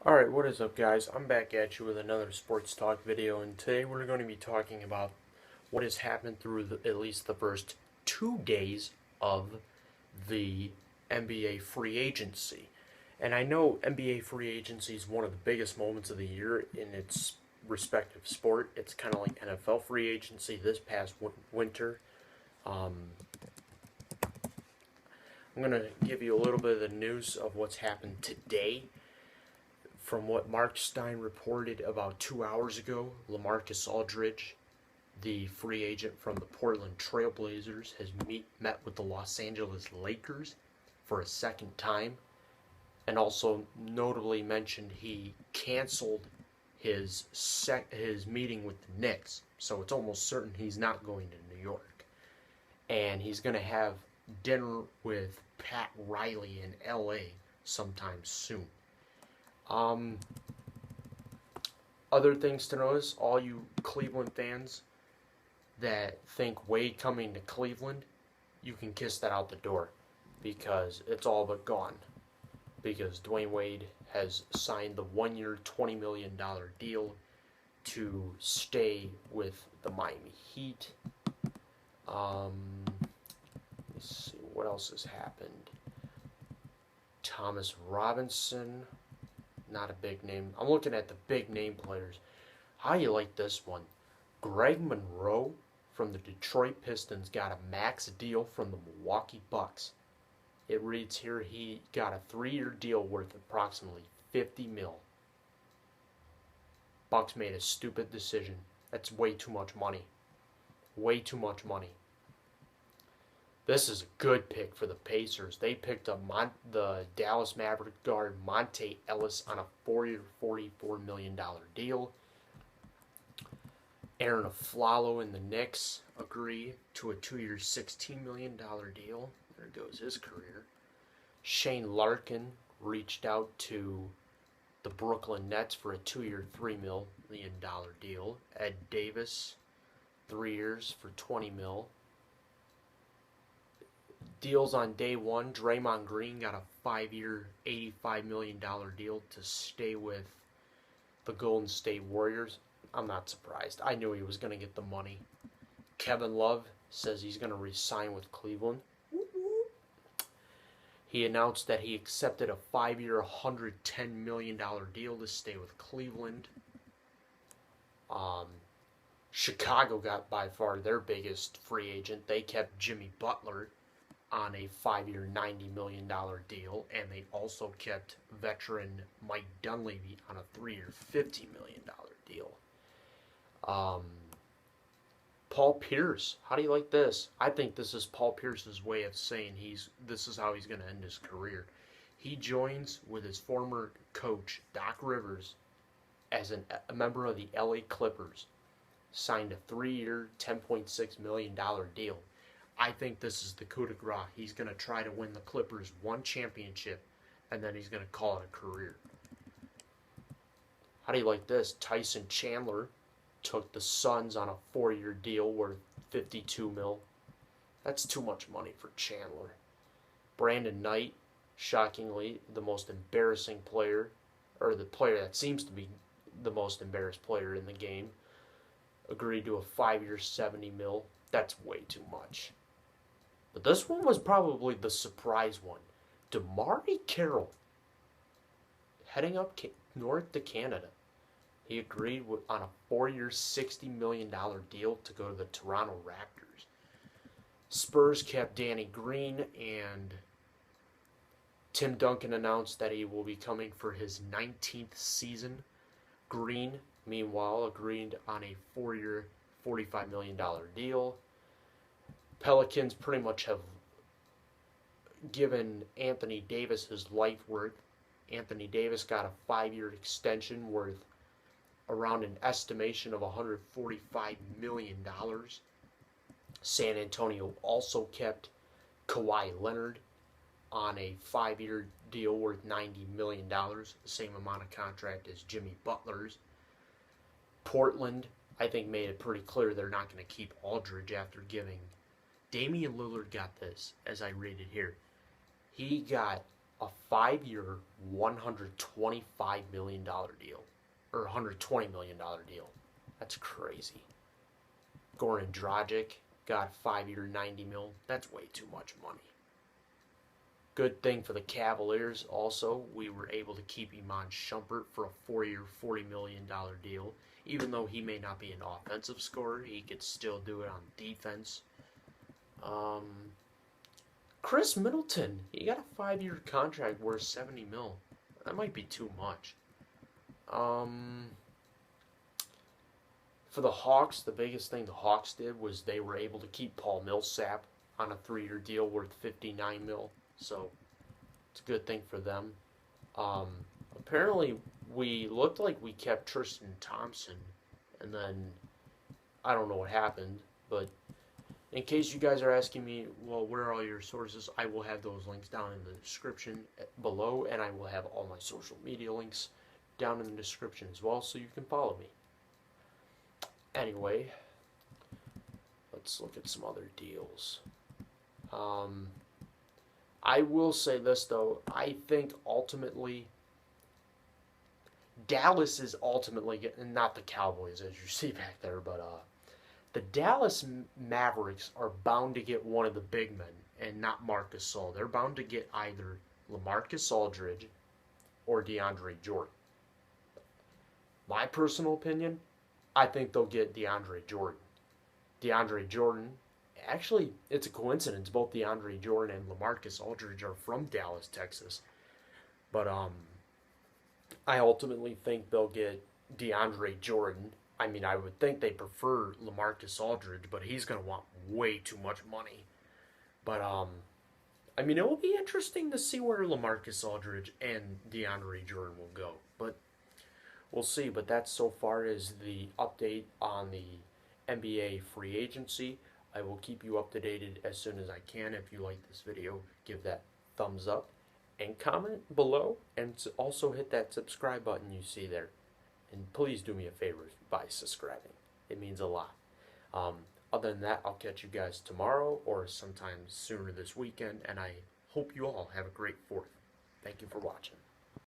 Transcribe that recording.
Alright, what is up guys? I'm back at you with another sports talk video, and today we're going to be talking about what has happened through at least the first 2 days of the NBA free agency. And I know NBA free agency is one of the biggest moments of the year in its respective sport. It's kind of like NFL free agency this past winter. Um, I'm going to give you a little bit of the news of what's happened today. From what Mark Stein reported about 2 hours ago, LaMarcus Aldridge, the free agent from the Portland Trail Blazers, has met with the Los Angeles Lakers for a second time, and also notably mentioned he canceled his meeting with the Knicks, so it's almost certain he's not going to New York. And he's going to have dinner with Pat Riley in LA sometime soon. Other things to notice, all you Cleveland fans that think Wade coming to Cleveland, you can kiss that out the door because it's all but gone. Because Dwayne Wade has signed the 1-year, $20 million deal to stay with the Miami Heat. Let's see, what else has happened? Thomas Robinson. Not a big name. I'm looking at the big name players. How do you like this one? Greg Monroe from the Detroit Pistons got a max deal from the Milwaukee Bucks. It reads here he got a 3-year deal worth approximately $50 million. Bucks made a stupid decision. That's way too much money. Way too much money. This is a good pick for the Pacers. They picked up the Dallas Maverick guard Monte Ellis on a 4-year, $44 million deal. Aaron Aflalo and the Knicks agree to a 2-year, $16 million deal. There goes his career. Shane Larkin reached out to the Brooklyn Nets for a 2-year, $3 million deal. Ed Davis, 3 years for $20 million. Deals on day one, Draymond Green got a 5-year, $85 million deal to stay with the Golden State Warriors. I'm not surprised. I knew he was going to get the money. Kevin Love says he's going to re-sign with Cleveland. He announced that he accepted a 5-year, $110 million deal to stay with Cleveland. Chicago got by far their biggest free agent. They kept Jimmy Butler on a 5-year, $90 million deal, and they also kept veteran Mike Dunleavy on a 3-year, $50 million deal. Paul Pierce, how do you like this? I think this is Paul Pierce's way of saying this is how he's going to end his career. He joins with his former coach, Doc Rivers, as a member of the LA Clippers, signed a 3-year, $10.6 million deal. I think this is the coup de grace. He's going to try to win the Clippers one championship, and then he's going to call it a career. How do you like this? Tyson Chandler took the Suns on a 4-year deal worth $52 million. That's too much money for Chandler. Brandon Knight, shockingly, the most embarrassing player, or the player that seems to be the most embarrassed player in the game, agreed to a 5-year, $70 million. That's way too much. But this one was probably the surprise one. DeMarre Carroll, heading up north to Canada. He agreed on a 4-year, $60 million deal to go to the Toronto Raptors. Spurs kept Danny Green, and Tim Duncan announced that he will be coming for his 19th season. Green, meanwhile, agreed on a 4-year, $45 million deal. Pelicans pretty much have given Anthony Davis his life worth. Anthony Davis got a 5-year extension worth around an estimation of $145 million. San Antonio also kept Kawhi Leonard on a 5-year deal worth $90 million, the same amount of contract as Jimmy Butler's. Portland, I think, made it pretty clear they're not going to keep Aldridge after giving. Damian Lillard got this, as I read it here. He got a 5-year, $125 million deal. Or $120 million deal. That's crazy. Goran Dragic got 5-year, $90 million. That's way too much money. Good thing for the Cavaliers also, we were able to keep Iman Shumpert for a 4-year, $40 million deal. Even though he may not be an offensive scorer, he could still do it on defense. Chris Middleton, he got a 5-year contract worth $70 million. That might be too much. For the Hawks, the biggest thing the Hawks did was they were able to keep Paul Millsap on a 3-year deal worth $59 million. So it's a good thing for them. Apparently, we looked like we kept Tristan Thompson, and then I don't know what happened. But in case you guys are asking me, well, where are all your sources? I will have those links down in the description below, and I will have all my social media links down in the description as well, so you can follow me. Anyway, let's look at some other deals. I will say this, though. I think ultimately Dallas is ultimately getting, not the Cowboys as you see back there, but the Dallas Mavericks are bound to get one of the big men and not Marcus Gasol. They're bound to get either LaMarcus Aldridge or DeAndre Jordan. My personal opinion, I think they'll get DeAndre Jordan. DeAndre Jordan, actually, it's a coincidence. Both DeAndre Jordan and LaMarcus Aldridge are from Dallas, Texas. But I ultimately think they'll get DeAndre Jordan. I mean, I would think they prefer LaMarcus Aldridge, but he's going to want way too much money. But, I mean, it will be interesting to see where LaMarcus Aldridge and DeAndre Jordan will go. But we'll see. But that so far is the update on the NBA free agency. I will keep you up to date as soon as I can. If you like this video, give that thumbs up and comment below, and also hit that subscribe button you see there. And please do me a favor by subscribing. It means a lot. Other than that, I'll catch you guys tomorrow or sometime sooner this weekend, and I hope you all have a great 4th. Thank you for watching.